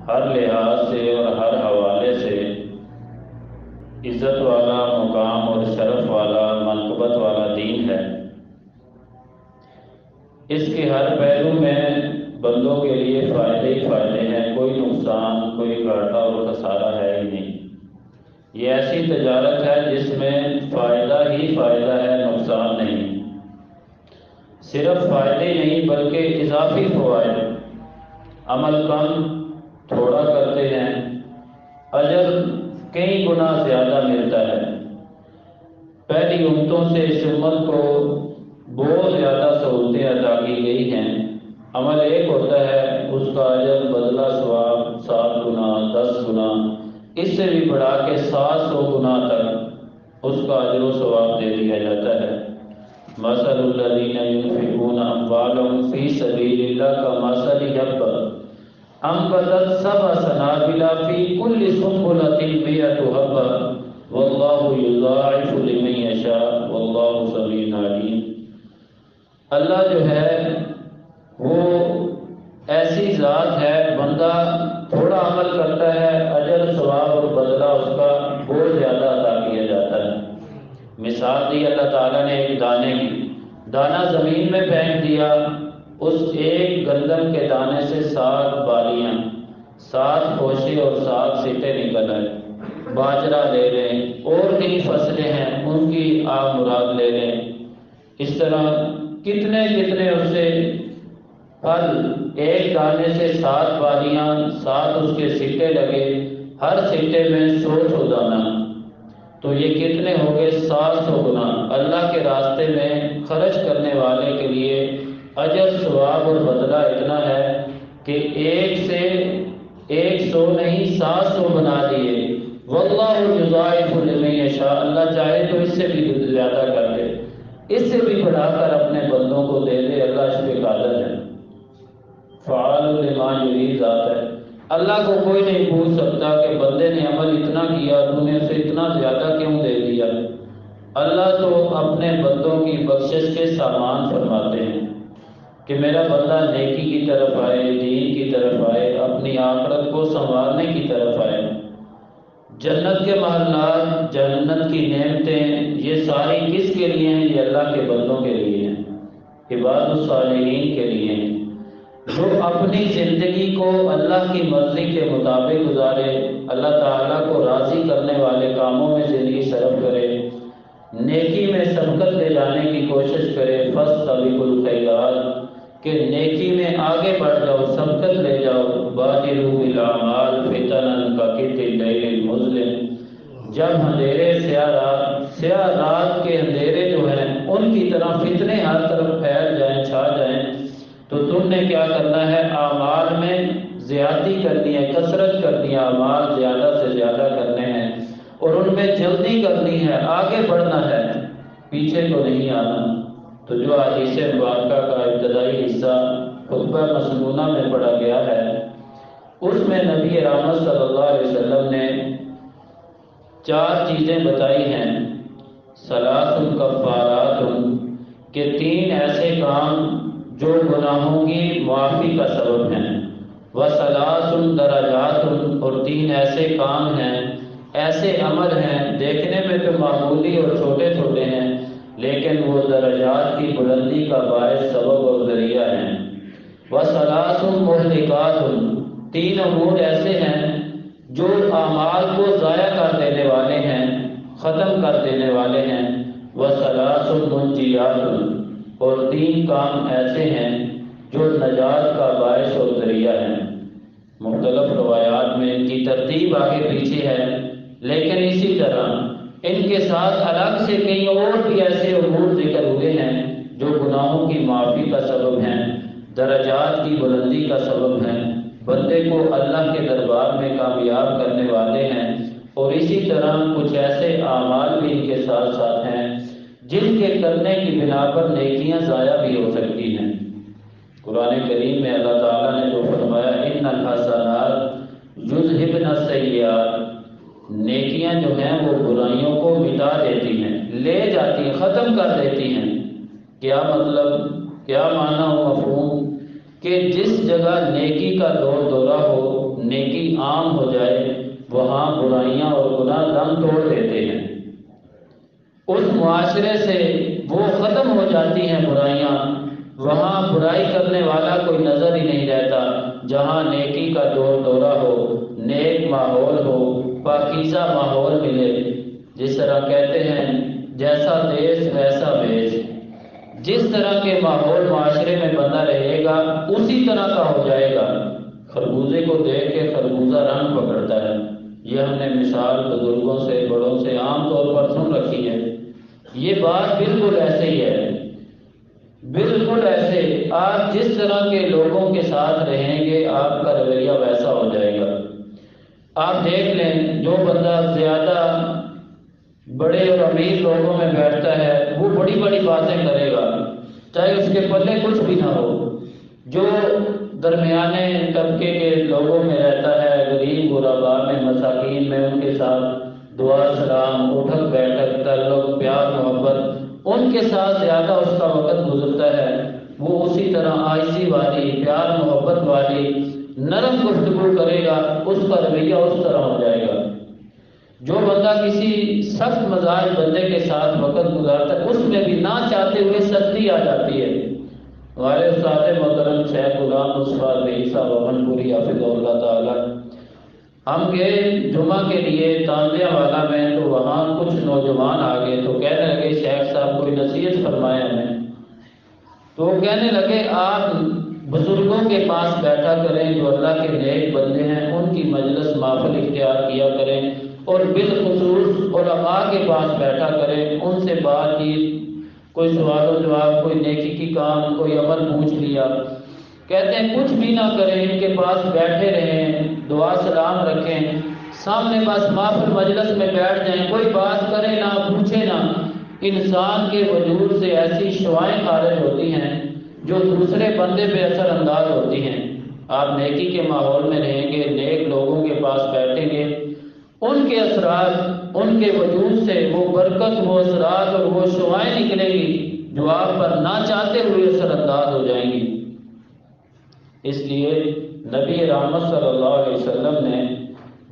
ہر لحاظ سے اور ہر حوالے سے عزت والا، مقام اور شرف والا، منقبت والا دین ہے۔ اس کے ہر پہلو میں بندوں کے لیے فائدے ہی فائدے ہیں، کوئی نقصان، کوئی گھاٹا اور خسارہ ہے ہی نہیں۔ یہ ایسی تجارت ہے جس میں فائدہ ہی فائدہ ہے، نقصان نہیں۔ صرف فائدے نہیں بلکہ اضافی فوائد، عمل کم تھوڑا کرتے ہیں، اجر کئی گنا زیادہ ملتا ہے۔ پہلی امتوں سے اس امت کو بہت زیادہ سہولتیں عطا کی گئی ہیں۔ عمل ایک ہوتا ہے، اس کا اجر، بدلہ، ثواب 7 گنا، 10 گنا، اس سے بھی بڑھا کے 700 گنا تک اس کا اجر و ثواب دے دیا جاتا ہے۔ مثل الذین ينفقون اموالهم فی سبیل اللہ کمثل حبۃ انبتت 7 سنابل فی کل سنبلۃ 100 حبۃ واللہ یضاعف لمن یشاء واللہ سمیع علیم۔ اللہ جو ہے وہ ایسی ذات ہے، بندہ تھوڑا عمل کرتا ہے، اجر، ثواب اور بدلہ اس کا بہت زیادہ عطا کیا جاتا ہے۔ مثال دی اللہ تعالیٰ نے ایک دانے کی، دانہ زمین میں پھینک دیا، اس ایک گندم کے دانے سے 7 بالیاں، 7 خوشے اور 7 سٹے نکل آئے۔ باجرہ لے لیں، اور کئی فصلیں ہیں ان کی آپ مراد لے لیں، اس طرح کتنے کتنے اس سے پھل، ایک دانے سے 7 بالیاں، 7 اس کے سٹے لگے، ہر سٹے میں 100 دانہ، تو یہ کتنے ہو گئے؟ 700 گنا۔ اللہ کے راستے میں خرچ کرنے والے کے لیے اجر، ثواب اور بدلہ اتنا ہے کہ ایک سے 100 نہیں 700 بنا دیے۔ واللہ یضاعف لمن یشاء، اللہ چاہے تو اس سے بھی زیادہ کر دے، اس سے بھی بڑھا کر اپنے بندوں کو دے دے، اللہ اس پہ قادر ہے۔ فعال لما یرید ذات ہے، اللہ کو کوئی نہیں پوچھ سکتا کہ بندے نے عمل اتنا کیا، تو نے اسے اتنا زیادہ کیوں دے دیا۔ اللہ تو اپنے بندوں کی بخشش کے سامان فرماتے ہیں کہ میرا بندہ نیکی کی طرف آئے، دین کی طرف آئے، اپنی آخرت کو سنوارنے کی طرف آئے۔ جنت کے محلات، جنت کی نعمتیں، یہ ساری کس کے لیے ہیں؟ یہ اللہ کے بندوں کے لیے ہیں، عباد الصالحین کے لیے ہیں، جو اپنی زندگی کو اللہ کی مرضی کے مطابق گزارے، اللہ تعالیٰ کو راضی کرنے والے کاموں میں زندگی صرف کرے، نیکی میں سبقت لے جانے کی کوشش کرے۔ فاستبقوا الخیرات، کہ نیکی میں آگے بڑھ جاؤ، سبقت لے جاؤ۔ بادروا بالاعمال فتنا کقطع اللیل المظلم، جب اندھیرے سیاہ رات کے اندھیرے جو ہیں ان کی طرح فتنے ہر طرف پھیل جائیں، چھا جائیں، تو تم نے کیا کرنا ہے؟ اعمال میں زیادتی کرنی ہے، کثرت کرنی ہے، اعمال زیادہ سے زیادہ کرنے ہیں اور ان میں جلدی کرنی ہے، آگے بڑھنا ہے، پیچھے تو نہیں آنا۔ تو جو حدیث مبارکہ کا ابتدائی حصہ خطبہ مسنونہ میں پڑھا گیا ہے، اس میں نبی رحمت صلی اللہ علیہ وسلم نے 4 چیزیں بتائی ہیں، ثلاث کفارات، کہ 3 ایسے کام جو گناہوں کی معافی کا سبب ہیں، وثلاث درجات، اور 3 ایسے کام ہیں، ایسے عمل ہیں دیکھنے میں تو معمولی اور چھوٹے چھوٹے ہیں، لیکن وہ درجات کی بلندی کا باعث سبب اور ذریعہ ہیں۔ وثلاث مہلکات، 3 امور ایسے ہیں جو اعمال کو ضائع کر دینے والے ہیں، ختم کر دینے والے ہیں۔ وثلاث منجیات، اور 3 کام ایسے ہیں جو نجات کا باعث اور ذریعہ ہیں۔ مختلف روایات میں ان کی ترتیب آگے پیچھے ہے، لیکن اسی طرح ان کے ساتھ الگ سے کئی اور بھی ایسے امور ذکر ہوئے ہیں جو گناہوں کی معافی کا سبب ہیں، درجات کی بلندی کا سبب ہیں، بندے کو اللہ کے دربار میں کامیاب کرنے والے ہیں، اور اسی طرح کچھ ایسے اعمال بھی ان کے ساتھ ساتھ ہیں جن کے کرنے کی بنا پر نیکیاں ضائع بھی ہو سکتی ہیں۔ قرآن کریم میں اللہ تعالیٰ نے جو فرمایا ان الحسنات یذہبن السیئات، نیکیاں جو ہیں وہ برائیوں کو مٹا دیتی ہیں، لے جاتی ہیں، ختم کر دیتی ہیں۔ کیا مطلب، کیا معنی و مفہوم؟ کہ جس جگہ نیکی کا دور دورہ ہو، نیکی عام ہو جائے وہاں برائیاں اور گناہ دم توڑ دیتے ہیں، اس معاشرے سے وہ ختم ہو جاتی ہیں برائیاں، وہاں برائی کرنے والا کوئی نظر ہی نہیں رہتا۔ جہاں نیکی کا دور دورہ ہو، نیک ماحول ہو، پاکیزہ ماحول ملے، جس طرح کہتے ہیں جیسا دیش ویسا بیش، جس طرح کے ماحول معاشرے میں بندہ رہے گا اسی طرح کا ہو جائے گا۔ خربوزے کو دیکھ کے خربوزہ رنگ پکڑتا ہے، یہ ہم نے مثال بزرگوں سے بڑوں سے عام طور پر سن رکھی ہے۔ یہ بات بالکل ایسے ہی ہے، بالکل ایسے آپ جس طرح کے لوگوں کے ساتھ رہیں گے آپ کا رویہ ویسا ہو جائے گا۔ آپ دیکھ لیں جو بندہ زیادہ بڑے اور امیر لوگوں میں بیٹھتا ہے وہ بڑی بڑی باتیں کرے گا چاہے اس کے پلے کچھ بھی نہ ہو، جو درمیانے طبقے کے لوگوں میں رہتا ہے، غریب غرباء میں، مساکین میں، ان کے ساتھ دعا سلام، اٹھک بیٹھک، تعلق، پیار محبت، ان کے ساتھ زیادہ اس کا وقت گزرتا ہے، وہ اسی طرح عاجزی والی، پیار محبت والی نرم گفتگو کرے گا، اس کا رویہ اس طرح ہو جائے گا۔ جو بندہ کسی سخت مزاج بندے کے ساتھ وقت گزارتا ہے اس میں بھی نہ چاہتے ہوئے سختی آ جاتی ہے۔ ہمارے استاد محترم شیخ غلام مصطفیٰ رئیس صاحب امن پوری حافظ اللہ تعالی، ہم گئے جمعہ کے لیے تانزیہ والا میں، تو وہاں کچھ نوجوان آ گئے تو کہنے لگے شیخ صاحب کوئی نصیحت فرمائے ہمیں، تو وہ کہنے لگے آپ بزرگوں کے پاس بیٹھا کریں جو اللہ کے نیک بندے ہیں، ان کی مجلس محفل اختیار کیا کریں، اور بالخصوص علماء کے پاس بیٹھا کریں، ان سے بات چیت، کوئی سوال و جواب، کوئی نیکی کی کام، کوئی عمل پوچھ لیا، کہتے ہیں کچھ بھی نہ کریں، ان کے پاس بیٹھے رہیں، دعا سلام رکھیں، سامنے بس محفل مجلس میں بیٹھ جائیں، کوئی بات کرے نہ پوچھے نہ، انسان کے وجود سے ایسی شعائیں خارج ہوتی ہیں جو دوسرے بندے پہ اثر انداز ہوتی ہیں۔ آپ نیکی کے ماحول میں رہیں گے، نیک لوگوں کے پاس بیٹھیں گے، ان کے اثرات، ان کے وجود سے وہ برکت، وہ اثرات اور وہ شعائیں نکلیں گی جو آپ پر نہ چاہتے ہوئے اثر انداز ہو جائیں گی۔ اس لیے نبی رحمت صلی اللہ علیہ وسلم نے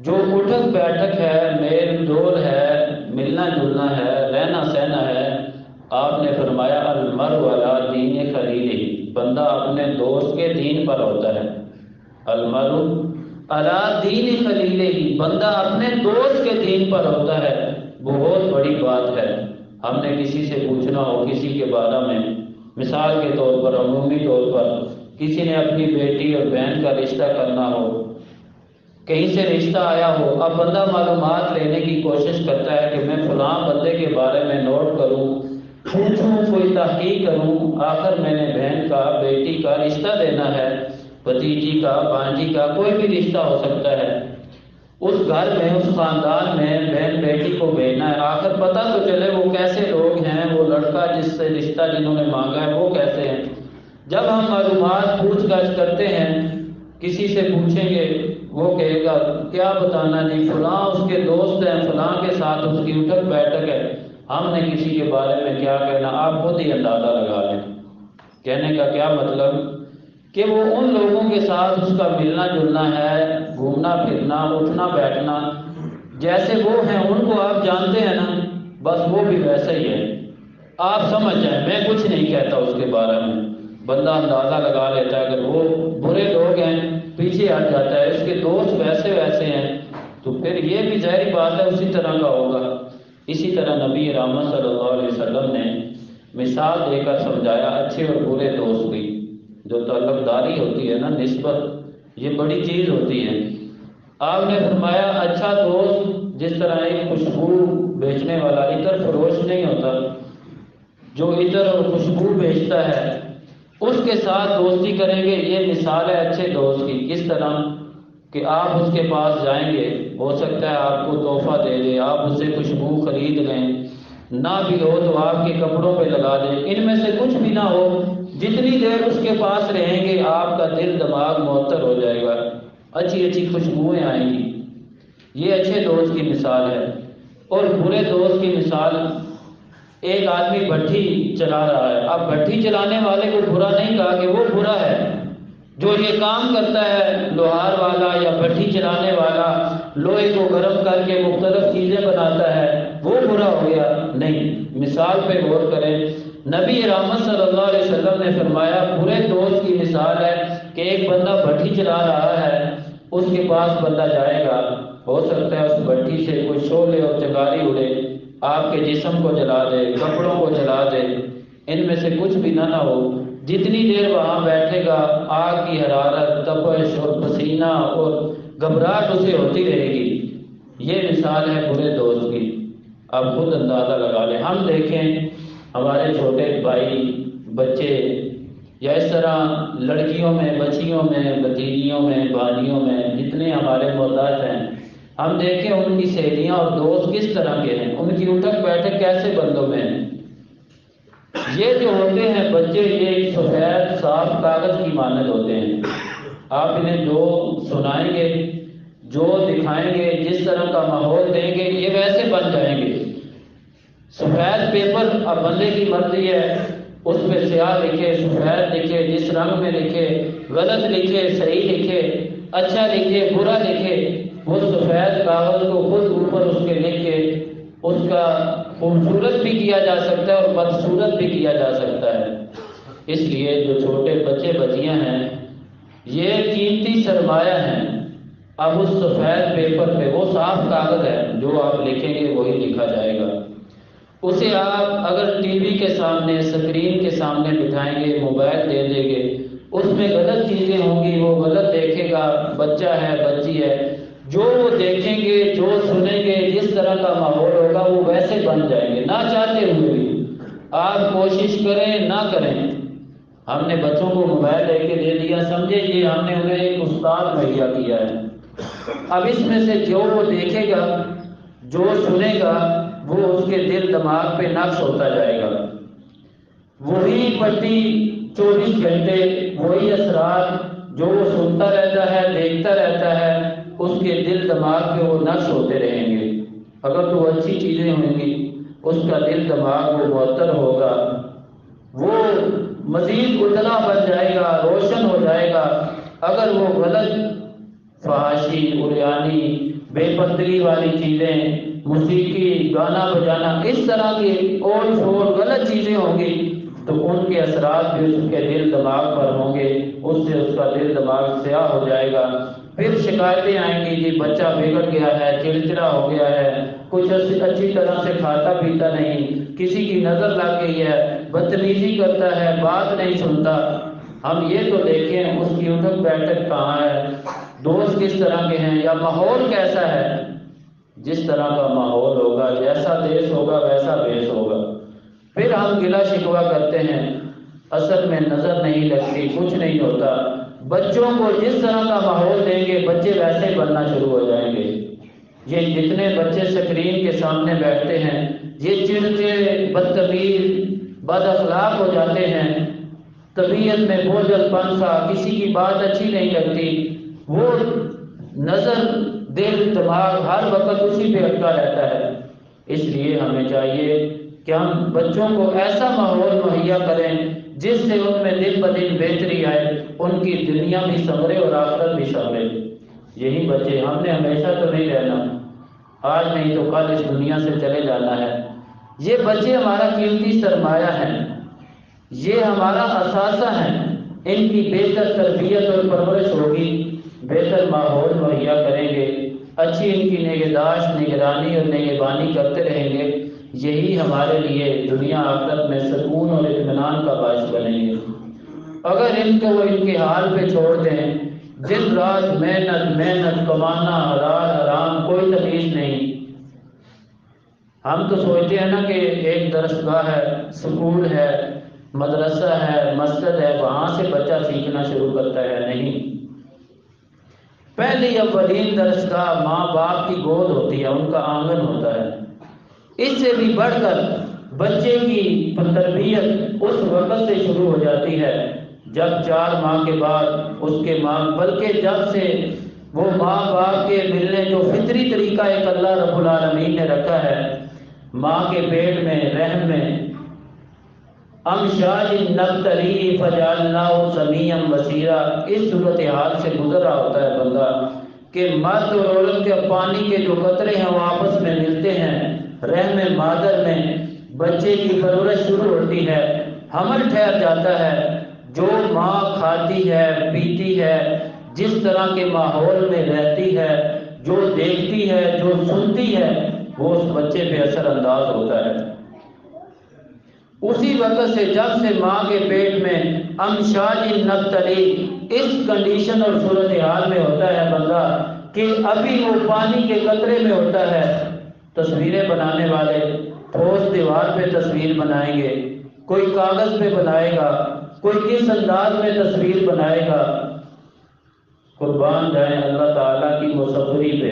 جو اٹھک بیٹھک ہے، میل جول ہے، ملنا جلنا ہے، رہنا سہنا ہے، آپ نے فرمایا المرء علی دین خلیلہ، بندہ اپنے دوست کے دین پر ہوتا ہے۔ المرء علی دین خلیلہ، بندہ اپنے دوست کے دین پر ہوتا ہے۔ بہت بڑی بات ہے۔ ہم نے کسی سے پوچھنا ہو کسی کے بارے میں، مثال کے طور پر، عمومی طور پر کسی نے اپنی بیٹی اور بہن کا رشتہ کرنا ہو، کہیں سے رشتہ آیا ہو، اب بندہ معلومات لینے کی کوشش کرتا ہے کہ میں فلاں بندے کے بارے میں نوٹ کروں، پوچھوں، کوئی تحقیق کروں، آخر میں نے بہن کا، بیٹی کا رشتہ دینا ہے، بھتیجی کا، بانجی کا، کوئی بھی رشتہ ہو سکتا ہے، اس گھر میں، اس خاندان میں بہن بیٹی کو بھیجنا ہے، آخر پتہ تو چلے وہ کیسے لوگ ہیں، وہ لڑکا جس سے رشتہ جنہوں نے مانگا ہے وہ کیسے ہیں۔ جب ہم معلومات پوچھ گچھ کرتے ہیں، کسی سے پوچھیں گے، وہ کہے گا کیا بتانا جی، فلاں اس کے دوست ہیں، فلاں کے ساتھ اس کی اٹھک بیٹھک ہے، ہم نے کسی کے بارے میں کیا کہنا، آپ خود ہی اندازہ لگا لیں۔ کہنے کا کیا مطلب کہ وہ ان لوگوں کے ساتھ اس کا ملنا جلنا ہے، گھومنا پھرنا، اٹھنا بیٹھنا، جیسے وہ ہیں ان کو آپ جانتے ہیں نا، بس وہ بھی ویسا ہی ہے۔ آپ سمجھ جائیں، میں کچھ نہیں کہتا اس کے بارے میں، بندہ اندازہ لگا لیتا ہے، اگر وہ برے لوگ ہیں پیچھے ہٹ جاتا ہے، اس کے دوست ویسے ویسے ہیں تو پھر یہ بھی ظاہری بات ہے اسی طرح کا ہوگا۔ اسی طرح نبی رحمت صلی اللہ علیہ وسلم نے مثال دے کر سمجھایا اچھے اور برے دوست کی، جو تعلق داری ہوتی ہے نا، نسبت، یہ بڑی چیز ہوتی ہے۔ آپ نے فرمایا اچھا دوست جس طرح ایک خوشبو بیچنے والا عطر فروش نہیں ہوتا، جو عطر اور خوشبو بیچتا ہے اس کے ساتھ دوستی کریں گے، یہ مثال ہے اچھے دوست کی۔ کس طرح کہ آپ اس کے پاس جائیں گے، ہو سکتا ہے آپ کو تحفہ دے دے، آپ اس سے خوشبو خرید لیں، نہ بھی ہو تو آپ کے کپڑوں پہ لگا دیں، ان میں سے کچھ بھی نہ ہو، جتنی دیر اس کے پاس رہیں گے آپ کا دل دماغ معطر ہو جائے گا، اچھی اچھی خوشبوئیں آئیں گی۔ یہ اچھے دوست کی مثال ہے۔ اور برے دوست کی مثال، ایک آدمی بھٹی چلا رہا ہے، اب بھٹی چلانے والے کو برا نہیں کہا کہ وہ برا ہے، جو یہ کام کرتا ہے لوہار والا یا بھٹی چلانے والا، لوہے کو گرم کر کے مختلف چیزیں بناتا ہے، وہ برا ہو گیا؟ نہیں، مثال پہ غور کریں۔ نبی رحمت صلی اللہ علیہ وسلم نے فرمایا برے دوست کی مثال ہے کہ ایک بندہ بھٹی چلا رہا ہے، اس کے پاس بندہ جائے گا، ہو سکتا ہے اس بھٹی سے کوئی شعلے اور چنگاری اڑے، آپ کے جسم کو جلا دے، کپڑوں کو جلا دے، ان میں سے کچھ بھی نہ ہو۔ جتنی دیر وہاں بیٹھے گا آگ کی حرارت، تپش اور پسینہ اور گھبراہٹ اسے ہوتی رہے گی۔ یہ مثال ہے برے دوست کی۔ اب خود اندازہ لگا لیں، ہم دیکھیں ہمارے چھوٹے بھائی، بچے، یا اس طرح لڑکیوں میں، بچیوں میں، بھتیجیوں میں، بھانجیوں میں، جتنے ہمارے محتاج ہیں، ہم دیکھیں ان کی سہیلیاں اور دوست کس طرح کے ہیں، ان کی اٹھک بیٹھک کیسے بندوں میں ہیں۔ یہ جو ہوتے ہیں بچے، یہ ایک سفید صاف کاغذ کی مانند ہوتے ہیں۔ آپ انہیں جو سنائیں گے، جو دکھائیں گے، جس طرح کا ماحول دیں گے، یہ ویسے بن جائیں گے۔ سفید پیپر، اب بندے کی مرضی ہے، اس پہ سیاہ لکھے، سفید لکھے، جس رنگ میں لکھے، غلط لکھے، صحیح لکھے، اچھا لکھے، برا لکھے۔ وہ سفید کاغذ کو خود اوپر اس کے لکھ کے اس کا خوبصورت بھی کیا جا سکتا ہے اور بدصورت بھی کیا جا سکتا ہے۔ اس لیے جو چھوٹے بچے بچیاں ہیں، یہ قیمتی سرمایہ ہیں۔ اب اس سفید پیپر پہ، وہ صاف کاغذ ہے، جو آپ لکھیں گے وہی لکھا جائے گا۔ اسے آپ اگر ٹی وی کے سامنے، اسکرین کے سامنے بٹھائیں گے، موبائل دے دیں گے، اس میں غلط چیزیں ہوں گی، وہ غلط دیکھے گا، بچہ ہے، بچی ہے، جو وہ دیکھیں گے، جو سنیں گے، جس طرح کا ماحول ہوگا وہ ویسے بن جائیں گے، نہ چاہتے ہوئے بھی۔ آپ کوشش کریں نہ کریں، ہم نے بچوں کو موبائل لے کے دے دیا، سمجھے یہ ہم نے انہیں ایک استاد مہیا کیا ہے۔ اب اس میں سے جو وہ دیکھے گا، جو سنے گا، وہ اس کے دل دماغ پہ نقش ہوتا جائے گا۔ وہی پٹی 24 گھنٹے، وہی اثرات جو وہ سنتا رہتا ہے، دیکھتا رہتا ہے، اس کے دل دماغ پہ وہ نقش ہوتے رہیں گے۔ اگر تو اچھی چیزیں ہوں گی، اس کا دل دماغ وہ معطر ہوگا، وہ مزید اجلا بن جائے گا، روشن ہو جائے گا۔ اگر وہ غلط فحاشی، عریانی، بے پردگی والی چیزیں، موسیقی، گانا بجانا، اس طرح کی اور شور غلط چیزیں ہوں گی، تو ان کے اثرات بھی اس کے دل دماغ پر ہوں گے، اس سے اس کا دل دماغ سیاہ ہو جائے گا۔ پھر شکایتیں آئیں گی، جی بچہ بگڑ گیا ہے، چڑچڑا ہو گیا ہے، کچھ اچھی طرح سے کھاتا پیتا نہیں، کسی کی نظر لگ گئی ہے، بدتمیزی کرتا ہے، بات نہیں سنتا۔ ہم یہ تو دیکھیں اس کی اٹھک بیٹھک کہاں ہے، دوست کس طرح کے ہیں، یا ماحول کیسا ہے۔ جس طرح کا ماحول ہوگا، جیسا دیش ہوگا، ویسا بیش ہوگا۔ پھر ہم گلہ شکوہ کرتے ہیں، اصل میں نظر نہیں لگتی، کچھ نہیں ہوتا۔ بچوں کو جس طرح کا ماحول دیں گے، بچے ویسے بننا شروع ہو جائیں گے۔ یہ جتنے بچے اسکرین کے سامنے بیٹھتے ہیں، یہ چڑچڑے، بدتمیز، بد اخلاق ہو جاتے ہیں، طبیعت میں بوجھل پن سا، کسی کی بات اچھی نہیں لگتی، وہ نظر، دل، دماغ ہر وقت اسی پہ اٹکا رہتا ہے۔ اس لیے ہمیں چاہیے کہ ہم بچوں کو ایسا ماحول مہیا کریں جس سے ان میں دن بدن بہتری آئے، ان کی دنیا بھی سنورے اور آخرت بھی سنورے۔ یہی بچے، ہم نے ہمیشہ تو نہیں رہنا، آج نہیں تو کل اس دنیا سے چلے جانا ہے۔ یہ بچے ہمارا قیمتی سرمایہ ہیں، یہ ہمارا اثاثہ ہیں۔ ان کی بہتر تربیت اور پرورش ہوگی، بہتر ماحول مہیا کریں گے، اچھی ان کی نگہداشت، نگرانی اور نگہبانی کرتے رہیں گے، یہی ہمارے لیے دنیا آخرت میں سکون اور اطمینان کا باعث بنیں گے۔ اگر ان کو ان کے حال پہ چھوڑ دیں، دن رات محنت محنت، کمانا، حلال حرام، کوئی تمیز نہیں۔ ہم تو سوچتے ہیں نا کہ ایک درسگاہ ہے، سکول ہے، مدرسہ ہے، مسجد ہے، وہاں سے بچہ سیکھنا شروع کرتا ہے۔ نہیں، پہلی اولین درسگاہ ماں باپ کی گود ہوتی ہے، ان کا آنگن ہوتا ہے۔ اس سے بھی بڑھ کر بچے کی تربیت اس وقت سے شروع ہو جاتی ہے جب 4 ماہ کے بعد اس کے ماں، بلکہ جب سے وہ ماں باپ کے ملنے، جو فطری طریقہ ایک اللہ رب العالمین نے رکھا ہے، ماں کے پیٹ میں، رحم میں امشاج نبتلی فجعلناہ سمیعا بصیرا، اس صورتحال سے گزر رہا ہوتا ہے بندہ کہ مرد اور عورت کے پانی کے جو قطرے ہیں وہ آپس میں ملتے ہیں، رحم مادر میں بچے کی پرورش شروع ہوتی ہے، حمل ٹھہر جاتا ہے، جو ماں کھاتی ہے پیتی ہے، جس طرح کے ماحول میں رہتی ہے، جو دیکھتی ہے، جو سنتی ہے، وہ اس بچے پہ اثر انداز ہوتا ہے۔ اسی وقت سے جب سے ماں کے پیٹ میں امشاج نبتلی اس کنڈیشن اور صورتحال میں ہوتا ہے بندہ کہ ابھی وہ پانی کے قطرے میں ہوتا ہے، تصویریں بنانے والے ٹھوس دیوار پہ تصویر بنائیں گے، کوئی کاغذ پہ بنائے گا، کوئی کس انداز میں تصویر بنائے گا۔ قربان جائیں اللہ تعالیٰ کی مصوری پہ،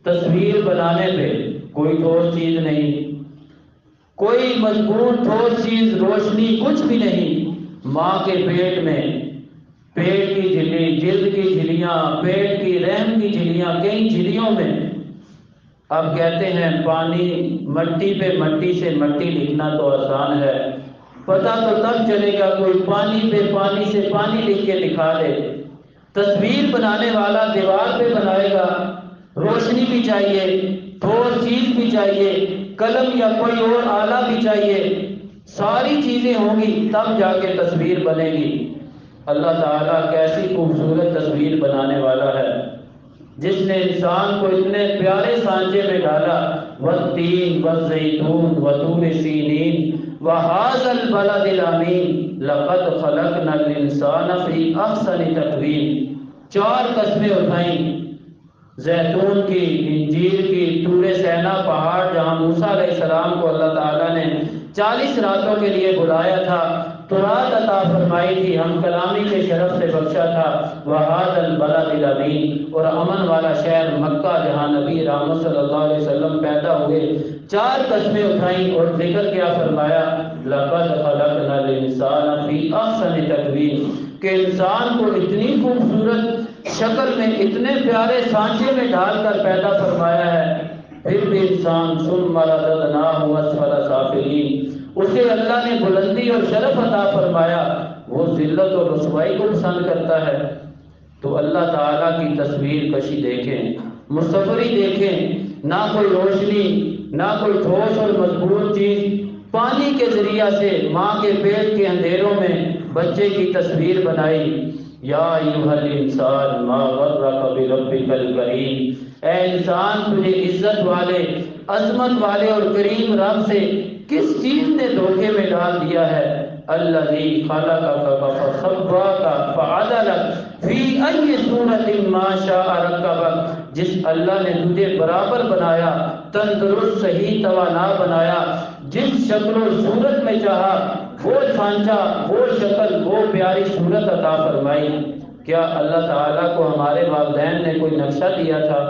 تصویر بنانے پہ کوئی ٹھوس چیز نہیں، کوئی مضبوط ٹھوس چیز، روشنی، کچھ بھی نہیں۔ ماں کے پیٹ میں پیٹ کی جھلی، جلد کی جھلیاں، پیٹ کی رحم کی جھلیاں، کئی جھلیوں میں۔ اب کہتے ہیں پانی مٹی پہ مٹی سے مٹی لکھنا تو آسان ہے، پتہ تو تب چلے گا کوئی پانی پہ پانی سے پانی لکھ کے دکھا دے۔ تصویر بنانے والا دیوار پہ بنائے گا، روشنی بھی چاہیے، ٹھوس چیز بھی چاہیے، قلم یا کوئی اور آلہ بھی چاہیے، ساری چیزیں ہوں گی تب جا کے تصویر بنے گی۔ اللہ تعالیٰ کیسی خوبصورت تصویر بنانے والا ہے، جس نے انسان کو اتنے پیارے سانچے میں ڈالا، والتین والزیتون وطور سینین وہذا البلد الامین لقد خلقنا الانسان فی احسن تقویم۔ 4 قسمیں اٹھائیں، زیتون کی، انجیر کی، طور سینا پہاڑ جہاں موسیٰ علیہ السلام کو اللہ تعالیٰ نے 40 راتوں کے لیے بلایا تھا، تورات عطا فرمائی تھی، ہم کلامی کے شرف سے بخشا تھا، وَهَذَا الْبَلَدِ الْأَمِينَ، اور امن والا شہر مکہ جہاں نبی رحمت صلی اللہ علیہ وسلم پیدا ہوئے۔ 4 قسمیں اٹھائیں اور ذکر کیا فرمایا، لَقَدْ خَلَقْنَا الْإِنسَانَ فِي أَحْسَنِ تَقْوِيمٍ، کہ انسان کو اتنی خوبصورت شکل میں، اتنے پیارے سانچے میں ڈال کر پیدا فرمایا ہے، پھر بھی انسان ثُمَّ رَدَدْنَاهُ أَسْفَلَ سَافِلِينَ، اسے اللہ نے بلندی اور شرف عطا فرمایا، وہ ذلت اور رسوائی کو پسند کرتا ہے۔ تو اللہ تعالیٰ کی تصویر کشی دیکھیں، مصوری دیکھیں، نہ کوئی روشنی، نہ کوئی ٹھوس اور مضبوط چیز، پانی کے ذریعہ سے ماں کے پیٹ کے اندھیروں میں بچے کی تصویر بنائی۔ یا ایھا الانسان ما غرک بربک الکریم، اے انسان تجھے عزت والے، عظمت والے اور کریم رب سے کس چیز نے دھوکے میں ڈال دیا ہے؟ الذی خلقک فسواک فعدلک فی ای صورت ما شاء رکبک، جس اللہ نے تجھے برابر بنایا، تندرست صحیح توانا بنایا، جس شکل و صورت میں چاہا وہ سانچا، وہ شکل، وہ پیاری صورت عطا فرمائی۔ کیا اللہ تعالیٰ کو ہمارے والدین نے کوئی نقشہ دیا تھا،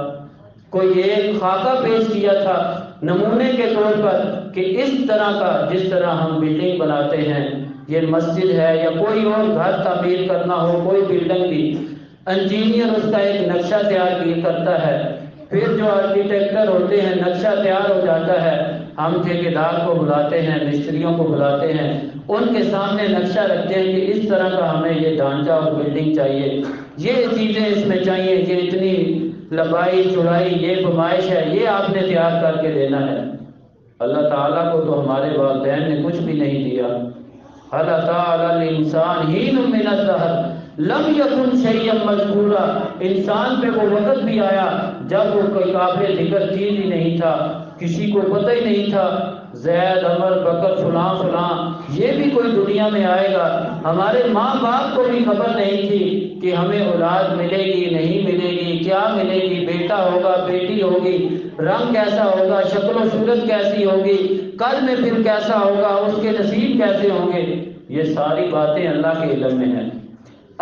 کوئی ایک خاکہ پیش کیا تھا نمونے کے طور پر کہ اس طرح کا، جس طرح ہم بلڈنگ بناتے ہیں، یہ مسجد ہے یا کوئی اور گھر تعمیر کرنا ہو، کوئی بلڈنگ بھی، انجینئر اس کا ایک نقشہ تیار کرتا ہے، پھر جو آرکیٹیکٹر ہوتے ہیں نقشہ تیار ہو جاتا ہے، ہم ٹھیکیدار کو بلاتے ہیں، مستریوں کو بلاتے ہیں، ان کے سامنے نقشہ رکھتے ہیں کہ اس طرح کا ہمیں یہ ڈھانچہ اور بلڈنگ چاہیے، یہ چیزیں اس میں چاہیے، یہ اتنی لمبائی چوڑائی، یہ پیمائش ہے، یہ آپ نے تیار کر کے دینا ہے۔ اللہ تعالیٰ کو تو ہمارے والدین نے کچھ بھی نہیں دیا۔ هل أتى على الإنسان حين من الدهر لم يكن شيئا مذکورا، انسان پہ وہ وقت بھی آیا جب وہ کوئی قابل ذکر چیز ہی نہیں تھا، کسی کو پتہ ہی نہیں تھا زید، عمر، بکر، فلاں فلاں یہ بھی کوئی دنیا میں آئے گا۔ ہمارے ماں باپ کو بھی خبر نہیں تھی کہ ہمیں اولاد ملے گی نہیں ملے گی، کیا ملے گی، بیٹا ہوگا بیٹی ہوگی، رنگ کیسا ہوگا، شکل و صورت کیسی ہوگی، کل میں پھر کیسا ہوگا، اس کے نصیب کیسے ہوں گے، یہ ساری باتیں اللہ کے علم میں ہیں۔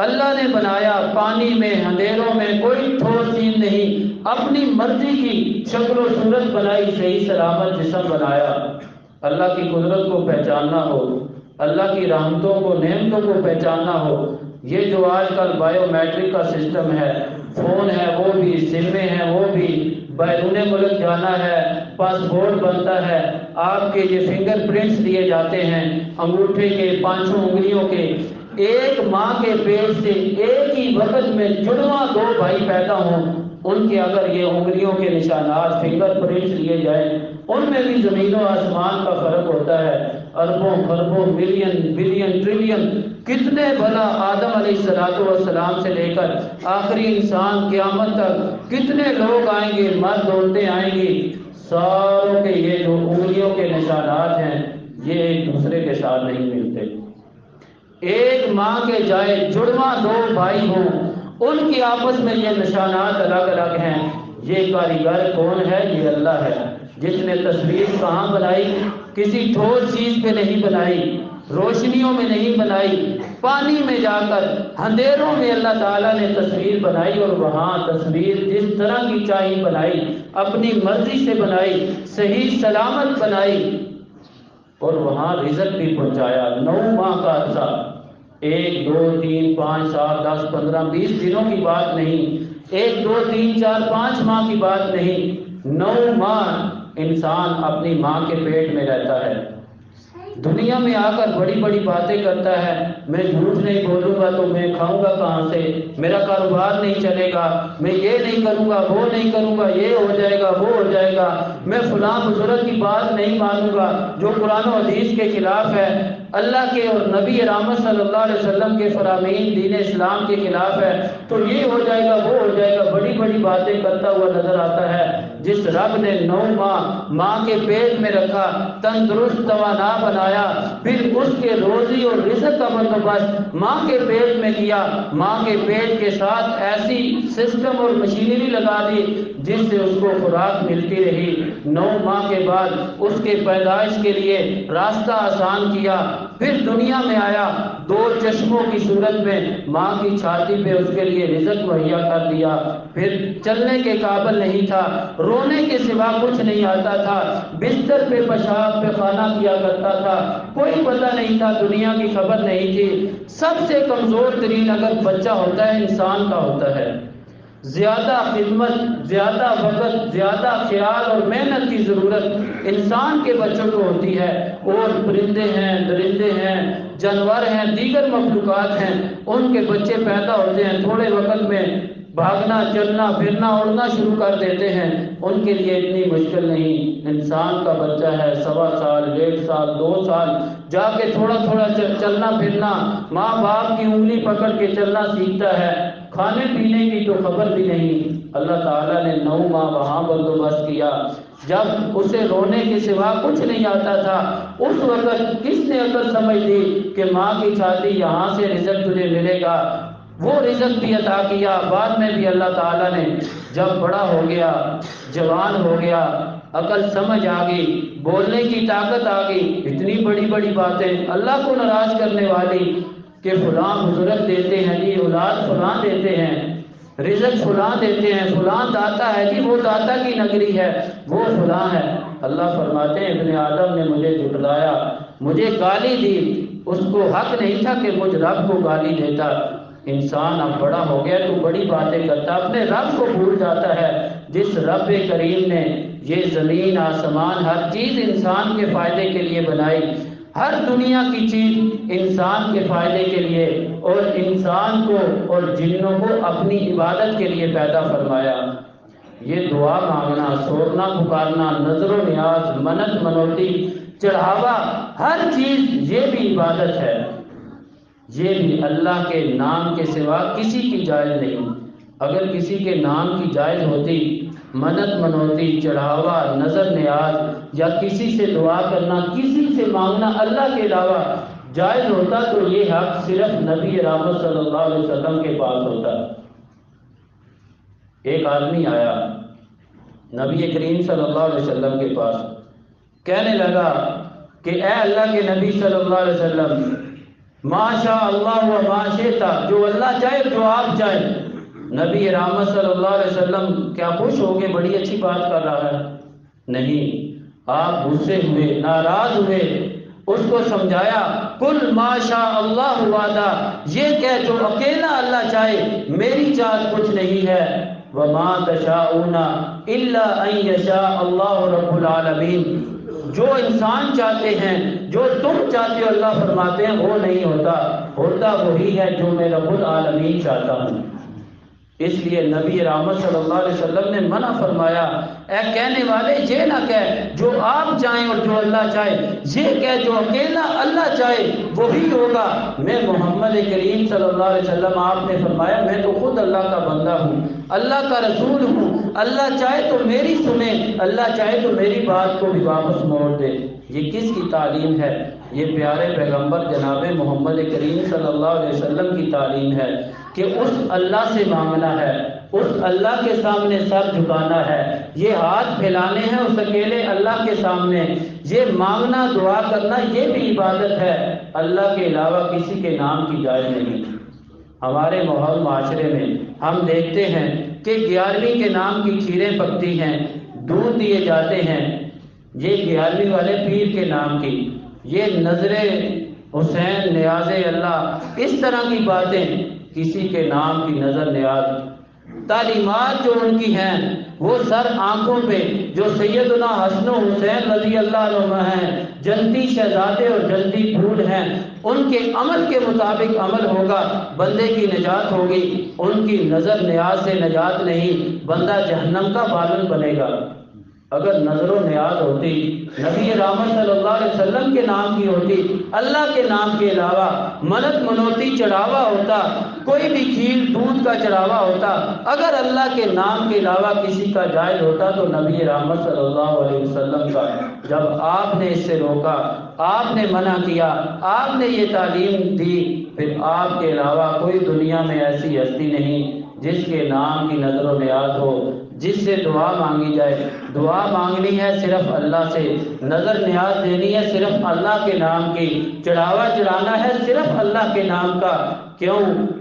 اللہ نے بنایا پانی میں، اندھیروں میں، کوئی ٹھوس چیز نہیں، اپنی مرضی کی شکل و صورت بنائی، صحیح سلامت جسم بنایا۔ اللہ کی قدرت کو پہچاننا ہو، اللہ کی رحمتوں کو، نعمتوں کو پہچاننا ہو، یہ جو آج کل بائیو میٹرک کا سسٹم ہے، فون ہے وہ بھی، سمیں ہیں وہ بھی، بیرون ملک جانا ہے، پاسپورٹ بنتا ہے، آپ کے یہ فنگر پرنٹس دیے جاتے ہیں انگوٹھے کے، پانچوں انگلیوں کے۔ ایک ماں کے پیٹ سے ایک ہی وقت میں جڑواں دو بھائی پیدا ہوں، ان کے اگر یہ انگلیوں کے نشانات فنگر پرنٹس لیے جائیں، ان میں بھی زمین و آسمان کا فرق ہوتا ہے۔ اربوں خربوں ملین بلین ٹریلین، کتنے بھلا آدم علیہ السلام سے لے کر آخری انسان قیامت تک کتنے لوگ آئیں گے، مرد عورتیں آئیں گی، ساروں کے یہ جو انگلیوں کے نشانات ہیں یہ ایک دوسرے کے ساتھ نہیں ملتے۔ ایک ماں کے جائے جڑواں دو بھائی ہوں، ان کی آپس میں یہ نشانات الگ الگ ہیں۔ یہ کاریگر کون ہے؟ یہ اللہ ہے، جس نے تصویر کہاں بنائی؟ کسی ٹھوس چیز پہ نہیں بنائی، روشنیوں میں نہیں بنائی، پانی میں جا کر اندھیروں میں اللہ تعالیٰ نے تصویر بنائی، اور وہاں تصویر جس طرح کی چاہی بنائی، اپنی مرضی سے بنائی، صحیح سلامت بنائی، اور وہاں رزق بھی پہنچایا۔ 9 ماہ کا عرصہ، 1 2 3 5 7 10 15 20 دنوں کی بات نہیں، 1 2 3 4 5 ماہ کی بات نہیں، 9 ماہ انسان اپنی ماں کے پیٹ میں رہتا ہے۔ دنیا میں آ کر بڑی بڑی باتیں کرتا ہے، میں جھوٹ نہیں بولوں گا تو میں کھاؤں گا کہاں سے، میرا کاروبار نہیں چلے گا، میں یہ نہیں کروں گا، وہ نہیں کروں گا، یہ ہو جائے گا، وہ ہو جائے گا، میں فلاں بزرگ کی بات نہیں مانوں گا جو قرآن و حدیث کے خلاف ہے، اللہ کے اور نبی رحمت صلی اللہ علیہ وسلم کے فرامین دین اسلام کے خلاف ہے، تو یہ ہو جائے گا، وہ ہو جائے گا، بڑی بڑی باتیں کرتا ہوا نظر آتا ہے۔ جس رب نے 9 ماہ ماں کے پیٹ میں رکھا، تندرست توانا بنایا، پھر اس کے روزی اور رزق کا بندوبست ماں کے پیٹ میں کیا، ماں کے پیٹ کے ساتھ ایسی سسٹم اور مشینری لگا دی جس سے اس کو خوراک ملتی رہی۔ 9 ماہ کے بعد اس کے پیدائش کے لیے راستہ آسان کیا، پھر دنیا میں آیا، 2 چشموں کی صورت میں ماں کی چھاتی پہ اس کے لیے رزق مہیا کر دیا، پھر چلنے کے قابل نہیں تھا، رونے کے سوا کچھ نہیں آتا تھا، بستر پہ پیشاب پہ خانہ کیا کرتا تھا، کوئی پتہ نہیں تھا، دنیا کی خبر نہیں تھی۔ سب سے کمزور ترین اگر بچہ ہوتا ہے انسان کا ہوتا ہے، زیادہ خدمت، زیادہ وقت، زیادہ خیال اور محنت کی ضرورت انسان کے بچوں کو ہوتی ہے، اور پرندے ہیں، درندے ہیں، جانور ہیں، دیگر مخلوقات ہیں، ان کے بچے پیدا ہوتے ہیں، تھوڑے وقت میں بھاگنا چلنا پھرنا اڑنا شروع کر دیتے ہیں، ان کے لیے اتنی مشکل نہیں۔ انسان کا بچہ ہے 1.25 سال 1.5 سال 2 سال، جا کے تھوڑا تھوڑا چلنا پھرنا، ماں باپ کی انگلی پکڑ کے چلنا سیکھتا ہے، کھانے پینے کی تو خبر بھی نہیں۔ اللہ تعالیٰ نے 9 ماہ وہاں بندوبست کیا، جب اسے رونے کے سوا کچھ نہیں آتا تھا، اس وقت کس نے عقل سمجھ دی کہ ماں کی چھاتی یہاں سے رزق تجھے ملے گا؟ وہ رزق بھی عطا کیا۔ بعد میں بھی اللہ تعالیٰ نے جب بڑا ہو گیا، جوان ہو گیا، عقل سمجھ آ گئی، بولنے کی طاقت آ گئی، اتنی بڑی بڑی باتیں اللہ کو ناراض کرنے والی کہ فلاں بزرگ دیتے ہیں جی، اولاد فلاں دیتے ہیں، رزق فلاں دیتے ہیں، فلاں داتا ہے جی، وہ داتا کی نگری ہے، وہ فلاں ہے۔ اللہ فرماتے ہیں ابن آدم نے مجھے جھٹلایا، مجھے گالی دی، اس کو حق نہیں تھا کہ مجھ رب کو گالی دیتا۔ انسان اب بڑا ہو گیا تو بڑی باتیں کرتا، اپنے رب کو بھول جاتا ہے، جس رب کریم نے یہ زمین آسمان ہر چیز انسان کے فائدے کے لیے بنائی، ہر دنیا کی چیز انسان کے فائدے کے لیے، اور انسان کو اور جنوں کو اپنی عبادت کے لیے پیدا فرمایا۔ یہ دعا مانگنا، سونا پکارنا، نظر و نیاز، منت منوتی، چڑھاوا، ہر چیز یہ بھی عبادت ہے، یہ بھی اللہ کے نام کے سوا کسی کی جائز نہیں۔ اگر کسی کے نام کی جائز ہوتی، منت منوتی، چڑھاوا، نظر نیاز، یا کسی سے دعا کرنا، کسی سے مانگنا اللہ کے علاوہ جائز ہوتا، تو یہ حق صرف نبی رحمت صلی اللہ علیہ وسلم کے پاس ہوتا۔ ایک آدمی آیا نبی کریم صلی اللہ علیہ وسلم کے پاس، کہنے لگا کہ اے اللہ کے نبی صلی اللہ علیہ وسلم، ما شاء اللہ و ما شئت، جو اللہ چاہے جو آپ چاہیں۔ نبی رحمت صلی اللہ علیہ وسلم کیا خوش ہو گئے؟ بڑی اچھی بات کر رہا ہے؟ نہیں، آپ غصے ہوئے، ناراض ہوئے، اس کو سمجھایا کل ما شاء اللہ وحدہ، یہ کہہ جو اکیلا اللہ چاہے، میری چاہت کچھ نہیں ہے، وما تشاءون الا ان یشاء اللہ رب العالمین، جو انسان چاہتے ہیں، جو تم چاہتے ہو، اللہ فرماتے ہیں وہ نہیں ہوتا، ہوتا وہی ہے جو میں رب العالمین چاہتا ہوں۔ اس لیے نبی رحمت صلی اللہ علیہ وسلم نے منع فرمایا، اے کہنے والے یہ نہ کہہ جو آپ چاہیں اور جو اللہ چاہے، یہ کہہ جو اکیلا اللہ چاہے وہی ہوگا۔ میں محمد کریم صلی اللہ علیہ وسلم، آپ نے فرمایا میں تو خود اللہ کا بندہ ہوں، اللہ کا رسول ہوں، اللہ چاہے تو میری سنے، اللہ چاہے تو میری بات کو بھی واپس موڑ دے۔ یہ کس کی تعلیم ہے؟ یہ پیارے پیغمبر جناب محمد کریم صلی اللہ علیہ وسلم کی تعلیم ہے کہ اس اللہ سے مانگنا ہے، اس اللہ کے سامنے سر جھکانا ہے، یہ ہاتھ پھیلانے ہیں اس اکیلے اللہ کے سامنے، یہ مانگنا دعا کرنا یہ بھی عبادت ہے، اللہ کے علاوہ کسی کے نام کی جائز نہیں۔ ہمارے ماحول معاشرے میں ہم دیکھتے ہیں کہ 11ویں کے نام کی کھیریں پکتی ہیں، دودھ دیے جاتے ہیں، یہ 11ویں والے پیر کے نام کی، یہ نظر حسین، نیاز اللہ، اس طرح کی باتیں، کسی کے نام کی نظر نیاز۔ تعلیمات جو ان کی ہیں وہ سر آنکھوں پہ، جو سیدنا حسن و حسین رضی اللہ عنہ ہیں، جنتی شہزادے اور جنتی پھول ہیں، ان کے عمل کے مطابق عمل ہوگا، بندے کی نجات ہوگی، ان کی نظر نیاز سے نجات نہیں، بندہ جہنم کا بالن بنے گا۔ اگر نظر و نیاز ہوتی، نبی رحمت صلی اللہ علیہ وسلم کے نام کی ہوتی، اللہ کے نام کے علاوہ منت منوتی چڑھاوا ہوتا، کوئی بھی کھیر دودھ کا چڑھاوا ہوتا، اگر اللہ کے نام کے علاوہ کسی کا جائز ہوتا تو نبی رحمت صلی اللہ علیہ وسلم کا۔ جب آپ نے اس سے روکا، آپ نے منع کیا، آپ نے یہ تعلیم دی، پھر آپ کے علاوہ کوئی دنیا میں ایسی ہستی نہیں جس کے نام کی نظر و نیاز ہو، جس سے دعا مانگی جائے۔ دعا مانگنی ہے صرف اللہ سے، نظر نیاز دینی ہے صرف اللہ کے نام کی، چڑھاوا چڑھانا ہے صرف اللہ کے نام کا۔ کیوں؟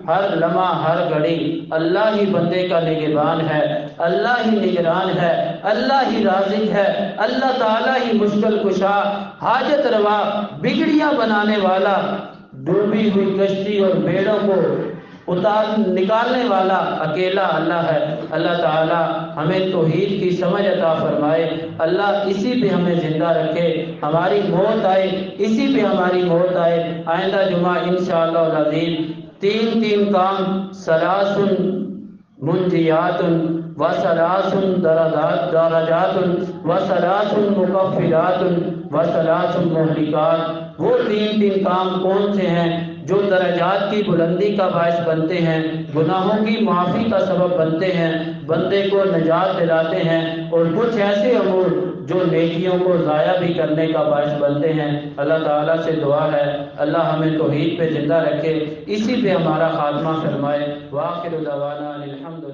ہر لمحہ ہر گھڑی اللہ ہی بندے کا نگہبان ہے، اللہ ہی نگران ہے، اللہ ہی رازق ہے، اللہ تعالیٰ ہی مشکل کشا، حاجت روا، بگڑیاں بنانے والا، ڈوبی ہوئی کشتی اور بیڑوں کو نکالنے والا اکیلا اللہ ہے۔ اللہ تعالی ہمیں توحید کی سمجھ عطا فرمائے، اللہ اسی پہ ہمیں زندہ رکھے، ہماری موت آئے اسی پہ ہماری موت آئے۔ آئندہ جمعہ انشاءاللہ العظیم تین کام، سلاسن منجیات و سلاسن درجات و سلاسن مکفرات و سلاسن مہلکات۔ وہ تین کام کون سے ہیں جو درجات کی بلندی کا باعث بنتے ہیں، گناہوں کی معافی کا سبب بنتے ہیں، بندے کو نجات دلاتے ہیں، اور کچھ ایسے امور جو نیکیوں کو ضائع بھی کرنے کا باعث بنتے ہیں۔ اللہ تعالیٰ سے دعا ہے اللہ ہمیں توحید پہ زندہ رکھے، اسی پہ ہمارا خاتمہ فرمائے۔ وآخر دعوانا الحمد